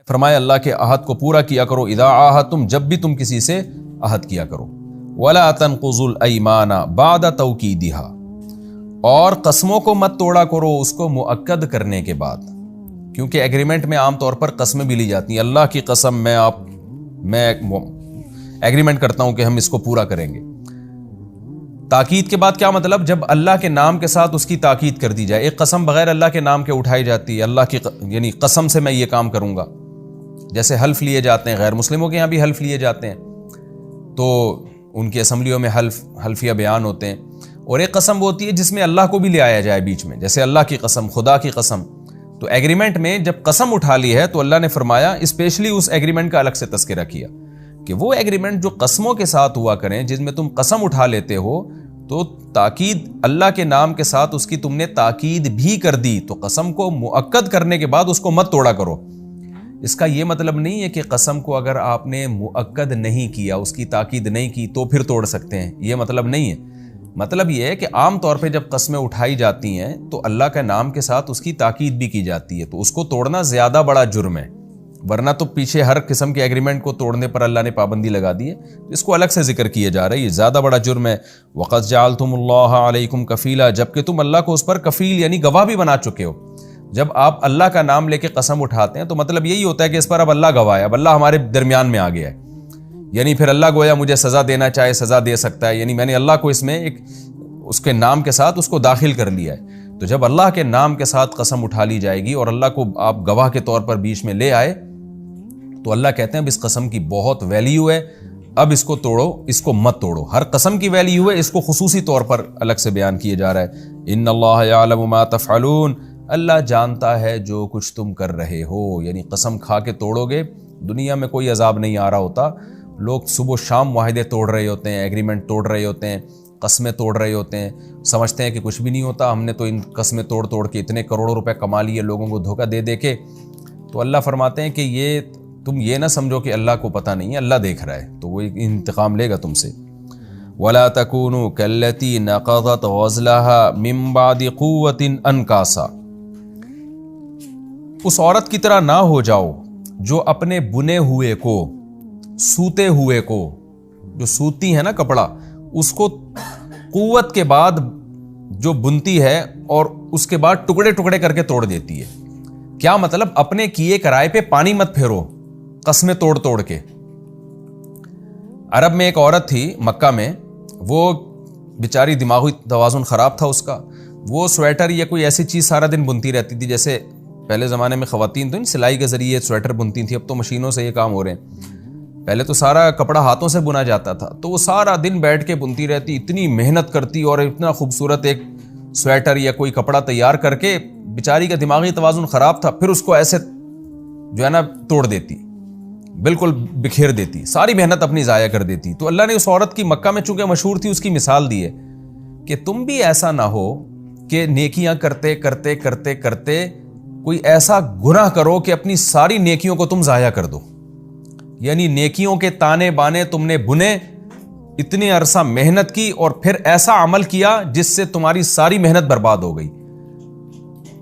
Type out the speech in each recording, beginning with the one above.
فرمایا اللہ کے عہد کو پورا کیا کرو، اذا عاہدتم جب بھی تم کسی سے عہد کیا کرو، ولا تنقضوا الایمان بعد توکیدها اور قسموں کو مت توڑا کرو اس کو مؤکد کرنے کے بعد، کیونکہ ایگریمنٹ میں عام طور پر قسمیں بھی لی جاتی ہیں، اللہ کی قسم میں ایگریمنٹ کرتا ہوں کہ ہم اس کو پورا کریں گے۔ تاکید کے بعد کیا مطلب؟ جب اللہ کے نام کے ساتھ اس کی تاکید کر دی جائے۔ ایک قسم بغیر اللہ کے نام کے اٹھائی جاتی ہے، اللہ کی یعنی قسم سے میں یہ کام کروں گا، جیسے حلف لیے جاتے ہیں، غیر مسلموں کے یہاں بھی حلف لیے جاتے ہیں، تو ان کی اسمبلیوں میں حلفیہ بیان ہوتے ہیں، اور ایک قسم وہ ہوتی ہے جس میں اللہ کو بھی لے آیا جائے بیچ میں، جیسے اللہ کی قسم، خدا کی قسم۔ تو ایگریمنٹ میں جب قسم اٹھا لی ہے تو اللہ نے فرمایا اسپیشلی اس ایگریمنٹ کا الگ سے تذکرہ کیا کہ وہ ایگریمنٹ جو قسموں کے ساتھ ہوا کریں، جس میں تم قسم اٹھا لیتے ہو تو تاکید اللہ کے نام کے ساتھ اس کی تم نے تاکید بھی کر دی، تو قسم کو مؤکد کرنے کے بعد اس کو مت توڑا کرو۔ اس کا یہ مطلب نہیں ہے کہ قسم کو اگر آپ نے مؤکد نہیں کیا، اس کی تاکید نہیں کی تو پھر توڑ سکتے ہیں، یہ مطلب نہیں ہے۔ مطلب یہ ہے کہ عام طور پہ جب قسمیں اٹھائی جاتی ہیں تو اللہ کے نام کے ساتھ اس کی تاکید بھی کی جاتی ہے، تو اس کو توڑنا زیادہ بڑا جرم ہے، ورنہ تو پیچھے ہر قسم کے ایگریمنٹ کو توڑنے پر اللہ نے پابندی لگا دی ہے، اس کو الگ سے ذکر کیا جا رہا ہے، یہ زیادہ بڑا جرم ہے۔ وَقَدْ جَعَلْتُمُ اللَّهَ عَلَيْكُمْ كَفِيلًا جبکہ تم اللہ کو اس پر کفیل یعنی گواہ بھی بنا چکے ہو۔ جب آپ اللہ کا نام لے کے قسم اٹھاتے ہیں تو مطلب یہی ہوتا ہے کہ اس پر اب اللہ گواہ ہے، اب اللہ ہمارے درمیان میں آ گیا ہے، یعنی پھر اللہ گویا مجھے سزا دینا چاہے سزا دے سکتا ہے، یعنی میں نے اللہ کو اس میں ایک اس کے نام کے ساتھ اس کو داخل کر لیا ہے۔ تو جب اللہ کے نام کے ساتھ قسم اٹھا لی جائے گی اور اللہ کو آپ گواہ کے طور پر بیچ میں لے آئے تو اللہ کہتے ہیں اب اس قسم کی بہت ویلیو ہے، اب اس کو توڑو، اس کو مت توڑو۔ ہر قسم کی ویلیو ہے، اس کو خصوصی طور پر الگ سے بیان کیا جا رہا ہے۔ ان اللہ یعلم ما تفعلون اللہ جانتا ہے جو کچھ تم کر رہے ہو، یعنی قسم کھا کے توڑو گے، دنیا میں کوئی عذاب نہیں آ رہا ہوتا، لوگ صبح و شام معاہدے توڑ رہے ہوتے ہیں، ایگریمنٹ توڑ رہے ہوتے ہیں، قسمیں توڑ رہے ہوتے ہیں، سمجھتے ہیں کہ کچھ بھی نہیں ہوتا، ہم نے تو ان قسمیں توڑ کے اتنے کروڑوں روپے کما لیے لوگوں کو دھوکہ دے کے۔ تو اللہ فرماتے ہیں کہ یہ تم یہ نہ سمجھو کہ اللہ کو پتہ نہیں ہے، اللہ دیکھ رہا ہے، تو وہ انتقام لے گا تم سے۔ وَلَا تَكُونُوا كَالَّتِي نَقَضَتْ غَزْلَهَا مِن بَعْدِ قُوَّةٍ أَنْكَاثًا اس عورت کی طرح نہ ہو جاؤ جو اپنے بنے ہوئے کو، سوتے ہوئے کو، جو سوتی ہے نا کپڑا، اس کو قوت کے بعد جو بنتی ہے اور اس کے بعد ٹکڑے ٹکڑے کر کے توڑ دیتی ہے۔ کیا مطلب؟ اپنے کیے کرائے پہ پانی مت پھیرو قسمیں توڑ کے۔ عرب میں ایک عورت تھی مکہ میں، وہ بیچاری دماغی توازن خراب تھا اس کا، وہ سویٹر یا کوئی ایسی چیز سارا دن بنتی رہتی تھی، جیسے پہلے زمانے میں خواتین تو سلائی کے ذریعے سویٹر بنتی تھیں، اب تو مشینوں سے یہ کام ہو رہے ہیں، پہلے تو سارا کپڑا ہاتھوں سے بنا جاتا تھا، تو وہ سارا دن بیٹھ کے بنتی رہتی، اتنی محنت کرتی اور اتنا خوبصورت ایک سویٹر یا کوئی کپڑا تیار کر کے بیچاری کا دماغی توازن خراب تھا، پھر اس کو ایسے جو ہے نا توڑ دیتی، بالکل بکھیر دیتی، ساری محنت اپنی ضائع کر دیتی۔ تو اللہ نے اس عورت کی مکہ میں چونکہ مشہور تھی اس کی مثال دی ہے کہ تم بھی ایسا نہ ہو کہ نیکیاں کرتے کرتے کرتے کرتے کوئی ایسا گناہ کرو کہ اپنی ساری نیکیوں کو تم ضائع کر دو، یعنی نیکیوں کے تانے بانے تم نے بنے، اتنے عرصہ محنت کی اور پھر ایسا عمل کیا جس سے تمہاری ساری محنت برباد ہو گئی،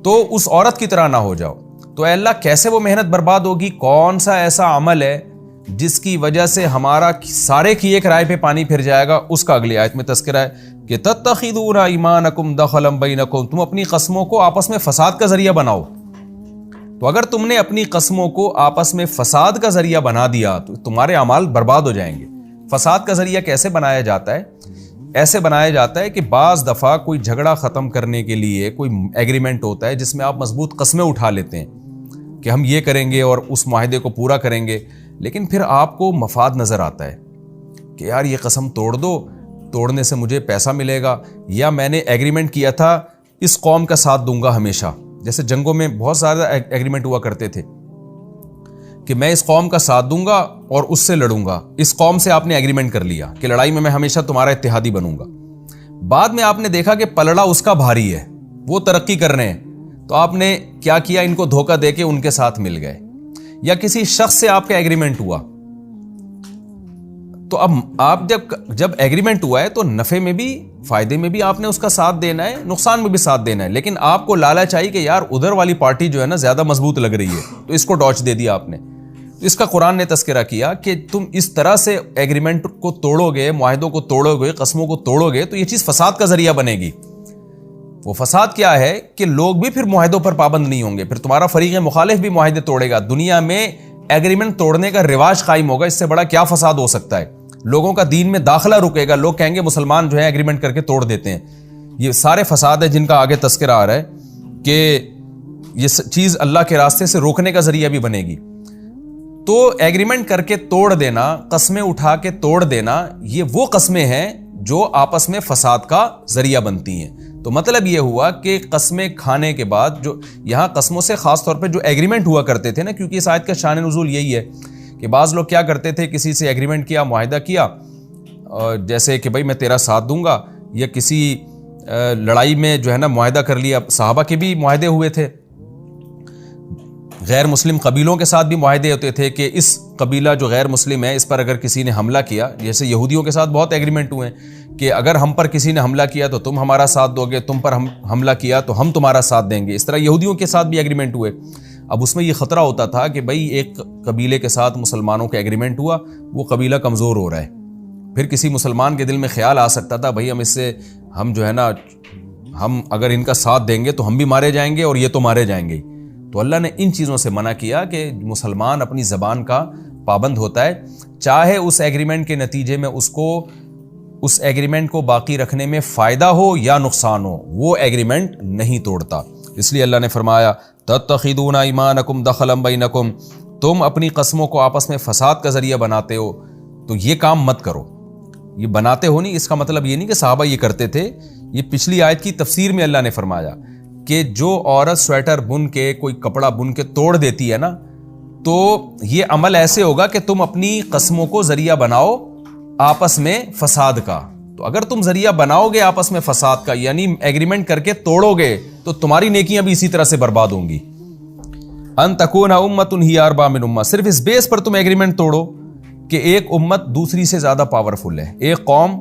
تو اس عورت کی طرح نہ ہو جاؤ۔ تو اے اللہ کیسے وہ محنت برباد ہوگی؟ کون سا ایسا عمل ہے جس کی وجہ سے ہمارا سارے کیے کرائے پہ پانی پھر جائے گا؟ اس کا اگلی آیت میں تذکرہ ہے کہ تتخذون ایمانکم دخلا بینکم تم اپنی قسموں کو آپس میں فساد کا ذریعہ بناؤ۔ تو اگر تم نے اپنی قسموں کو آپس میں فساد کا ذریعہ بنا دیا تو تمہارے اعمال برباد ہو جائیں گے۔ فساد کا ذریعہ کیسے بنایا جاتا ہے؟ ایسے بنایا جاتا ہے کہ بعض دفعہ کوئی جھگڑا ختم کرنے کے لیے کوئی ایگریمنٹ ہوتا ہے جس میں آپ مضبوط قسمیں اٹھا لیتے ہیں کہ ہم یہ کریں گے اور اس معاہدے کو پورا کریں گے، لیکن پھر آپ کو مفاد نظر آتا ہے کہ یار یہ قسم توڑ دو، توڑنے سے مجھے پیسہ ملے گا، یا میں نے ایگریمنٹ کیا تھا اس قوم کا ساتھ دوں گا ہمیشہ، جیسے جنگوں میں بہت زیادہ ایگریمنٹ ہوا کرتے تھے کہ میں اس قوم کا ساتھ دوں گا اور اس سے لڑوں گا، اس قوم سے آپ نے ایگریمنٹ کر لیا کہ لڑائی میں ہمیشہ تمہارا اتحادی بنوں گا، بعد میں آپ نے دیکھا کہ پلڑا اس کا بھاری ہے، وہ ترقی کر رہے ہیں، تو آپ نے کیا کیا؟ ان کو دھوکہ دے کے ان کے ساتھ مل گئے، یا کسی شخص سے آپ کا ایگریمنٹ ہوا، تو اب آپ جب ایگریمنٹ ہوا ہے تو نفع میں بھی فائدے میں بھی آپ نے اس کا ساتھ دینا ہے، نقصان میں بھی ساتھ دینا ہے، لیکن آپ کو لالچ آئی کہ یار ادھر والی پارٹی جو ہے نا زیادہ مضبوط لگ رہی ہے تو اس کو ڈاچ دے دیا آپ نے، اس کا قرآن نے تذکرہ کیا کہ تم اس طرح سے ایگریمنٹ کو توڑو گے، معاہدوں کو توڑو گے، قسموں کو توڑو گے تو یہ چیز فساد کا ذریعہ بنے گی۔ وہ فساد کیا ہے کہ لوگ بھی پھر معاہدوں پر پابند نہیں ہوں گے، پھر تمہارا فریق مخالف بھی معاہدے توڑے گا، دنیا میں ایگریمنٹ توڑنے کا رواج قائم ہوگا۔ اس سے بڑا کیا فساد ہو سکتا ہے؟ لوگوں کا دین میں داخلہ رکے گا، لوگ کہیں گے مسلمان جو ہے ایگریمنٹ کر کے توڑ دیتے ہیں۔ یہ سارے فساد ہے جن کا آگے تذکرہ آ رہا ہے کہ یہ چیز اللہ کے راستے سے روکنے کا ذریعہ بھی بنے گی۔ تو ایگریمنٹ کر کے توڑ دینا، قسمیں اٹھا کے توڑ دینا، یہ وہ قسمیں ہیں جو آپس میں فساد کا ذریعہ بنتی ہیں۔ تو مطلب یہ ہوا کہ قسمیں کھانے کے بعد، جو یہاں قسموں سے خاص طور پہ جو ایگریمنٹ ہوا کرتے تھے نا، کیونکہ اس آیت کا شان نزول یہی ہے کہ بعض لوگ کیا کرتے تھے، کسی سے ایگریمنٹ کیا، معاہدہ کیا، جیسے کہ بھائی میں تیرا ساتھ دوں گا، یا کسی لڑائی میں جو ہے نا معاہدہ کر لیا۔ صحابہ کے بھی معاہدے ہوئے تھے، غیر مسلم قبیلوں کے ساتھ بھی معاہدے ہوتے تھے کہ اس قبیلہ جو غیر مسلم ہے اس پر اگر کسی نے حملہ کیا، جیسے یہودیوں کے ساتھ بہت ایگریمنٹ ہوئے ہیں کہ اگر ہم پر کسی نے حملہ کیا تو تم ہمارا ساتھ دو گے، تم پر ہم حملہ کیا تو ہم تمہارا ساتھ دیں گے۔ اس طرح یہودیوں کے ساتھ بھی ایگریمنٹ ہوئے۔ اب اس میں یہ خطرہ ہوتا تھا کہ بھائی ایک قبیلے کے ساتھ مسلمانوں کا ایگریمنٹ ہوا، وہ قبیلہ کمزور ہو رہا ہے، پھر کسی مسلمان کے دل میں خیال آ سکتا تھا بھائی ہم جو ہے نا، ہم اگر ان کا ساتھ دیں گے تو ہم بھی مارے جائیں گے اور یہ تو مارے جائیں گے۔ تو اللہ نے ان چیزوں سے منع کیا کہ مسلمان اپنی زبان کا پابند ہوتا ہے، چاہے اس ایگریمنٹ کے نتیجے میں اس ایگریمنٹ کو باقی رکھنے میں فائدہ ہو یا نقصان ہو، وہ ایگریمنٹ نہیں توڑتا۔ اس لیے اللہ نے فرمایا تتخذون ایمانکم دخلا بینکم، تم اپنی قسموں کو آپس میں فساد کا ذریعہ بناتے ہو تو یہ کام مت کرو۔ یہ بناتے ہو نہیں، اس کا مطلب یہ نہیں کہ صحابہ یہ کرتے تھے، یہ پچھلی آیت کی تفسیر میں اللہ نے فرمایا کہ جو عورت سویٹر بن کے، کوئی کپڑا بن کے توڑ دیتی ہے نا، تو یہ عمل ایسے ہوگا کہ تم اپنی قسموں کو ذریعہ بناؤ آپس میں فساد کا۔ تو اگر تم ذریعہ بناؤ گے آپس میں فساد کا، یعنی ایگریمنٹ کر کے توڑو گے، تو تمہاری نیکیاں بھی اسی طرح سے برباد ہوں گی۔ ان تکون امۃ ہی اربا من امہ، صرف اس بیس پر تم ایگریمنٹ توڑو کہ ایک امت دوسری سے زیادہ پاورفل ہے، ایک قوم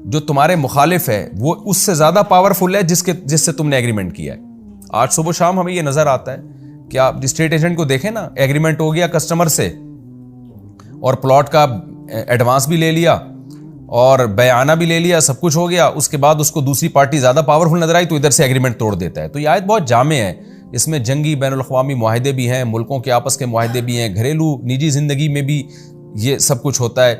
جو تمہارے مخالف ہے وہ اس سے زیادہ پاورفل ہے جس سے تم نے ایگریمنٹ کیا ہے۔ آج صبح شام ہمیں یہ نظر آتا ہے کہ آپ اسٹیٹ ایجنٹ کو دیکھیں نا، ایگریمنٹ ہو گیا کسٹمر سے اور پلاٹ کا ایڈوانس بھی لے لیا اور بیانہ بھی لے لیا، سب کچھ ہو گیا، اس کے بعد اس کو دوسری پارٹی زیادہ پاورفل نظر آئی تو ادھر سے ایگریمنٹ توڑ دیتا ہے۔ تو یہ آیت بہت جامع ہے، اس میں جنگی بین الاقوامی معاہدے بھی ہیں، ملکوں کے آپس کے معاہدے بھی ہیں، گھریلو نجی زندگی میں بھی یہ سب کچھ ہوتا ہے،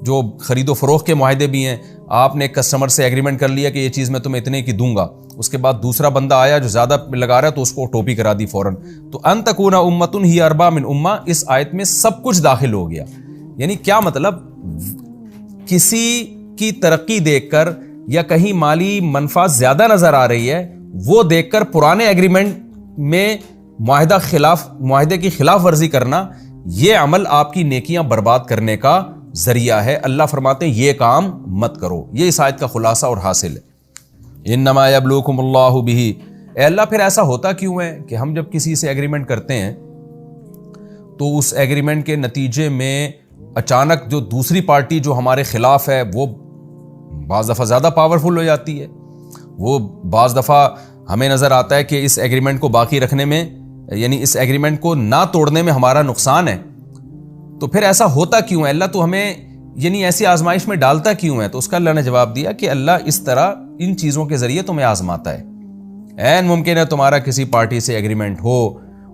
جو خرید و فروخت کے معاہدے بھی ہیں۔ آپ نے کسٹمر سے ایگریمنٹ کر لیا کہ یہ چیز میں تمہیں اتنے کی دوں گا، اس کے بعد دوسرا بندہ آیا جو زیادہ لگا رہا ہے تو اس کو ٹوپی کرا دی فوراً۔ تو ان تکون امۃ ہی اربا من امہ، اس آیت میں سب کچھ داخل ہو گیا۔ یعنی کیا مطلب، کسی کی ترقی دیکھ کر یا کہیں مالی منفعت زیادہ نظر آ رہی ہے، وہ دیکھ کر پرانے ایگریمنٹ میں معاہدے کی خلاف ورزی کرنا، یہ عمل آپ کی نیکیاں برباد کرنے کا ذریعہ ہے۔ اللہ فرماتے ہیں یہ کام مت کرو۔ یہ اس آیت کا خلاصہ اور حاصل ہے۔ انما یبلوکم اللہ بہ، اے اللہ پھر ایسا ہوتا کیوں ہے کہ ہم جب کسی سے ایگریمنٹ کرتے ہیں تو اس ایگریمنٹ کے نتیجے میں اچانک جو دوسری پارٹی جو ہمارے خلاف ہے وہ بعض دفعہ زیادہ پاورفل ہو جاتی ہے، وہ بعض دفعہ ہمیں نظر آتا ہے کہ اس ایگریمنٹ کو باقی رکھنے میں، یعنی اس ایگریمنٹ کو نہ توڑنے میں ہمارا نقصان ہے۔ تو پھر ایسا ہوتا کیوں ہے اللہ، تو ہمیں یعنی ایسی آزمائش میں ڈالتا کیوں ہے؟ تو اس کا اللہ نے جواب دیا کہ اللہ اس طرح ان چیزوں کے ذریعے تمہیں آزماتا ہے۔ عین ممکن ہے تمہارا کسی پارٹی سے ایگریمنٹ ہو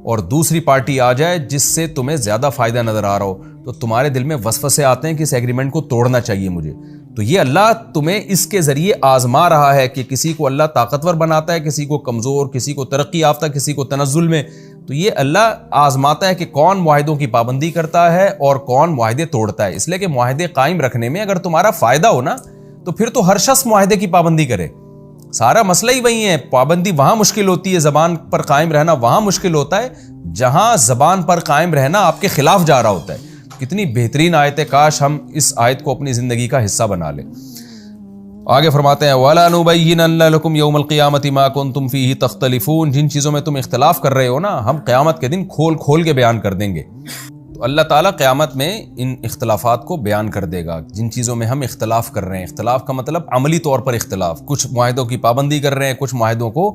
اور دوسری پارٹی آ جائے جس سے تمہیں زیادہ فائدہ نظر آ رہا ہو، تو تمہارے دل میں وسوسے آتے ہیں کہ اس ایگریمنٹ کو توڑنا چاہیے مجھے۔ تو یہ اللہ تمہیں اس کے ذریعے آزما رہا ہے کہ کسی کو اللہ طاقتور بناتا ہے، کسی کو کمزور، کسی کو ترقی یافتہ، کسی کو تنزل میں۔ تو یہ اللہ آزماتا ہے کہ کون معاہدوں کی پابندی کرتا ہے اور کون معاہدے توڑتا ہے۔ اس لیے کہ معاہدے قائم رکھنے میں اگر تمہارا فائدہ ہو نا، تو پھر تو ہر شخص معاہدے کی پابندی کرے۔ سارا مسئلہ ہی وہی ہے، پابندی وہاں مشکل ہوتی ہے، زبان پر قائم رہنا وہاں مشکل ہوتا ہے جہاں زبان پر قائم رہنا آپ کے خلاف جا رہا ہوتا ہے۔ کتنی بہترین آیت ہے، کاش ہم اس آیت کو اپنی زندگی کا حصہ بنا لیں۔ آگے فرماتے ہیں وَلَا نُبَيِّنَنَّ لَكُمْ يَوْمَ الْقِيَامَةِ مَا كُنْتُمْ فِيهِ تَخْتَلِفُونَ، جن چیزوں میں تم اختلاف کر رہے ہو نا، ہم قیامت کے دن کھول کھول کے بیان کر دیں گے۔ تو اللہ تعالیٰ قیامت میں ان اختلافات کو بیان کر دے گا، جن چیزوں میں ہم اختلاف کر رہے ہیں۔ اختلاف کا مطلب عملی طور پر اختلاف، کچھ معاہدوں کی پابندی کر رہے ہیں، کچھ معاہدوں کو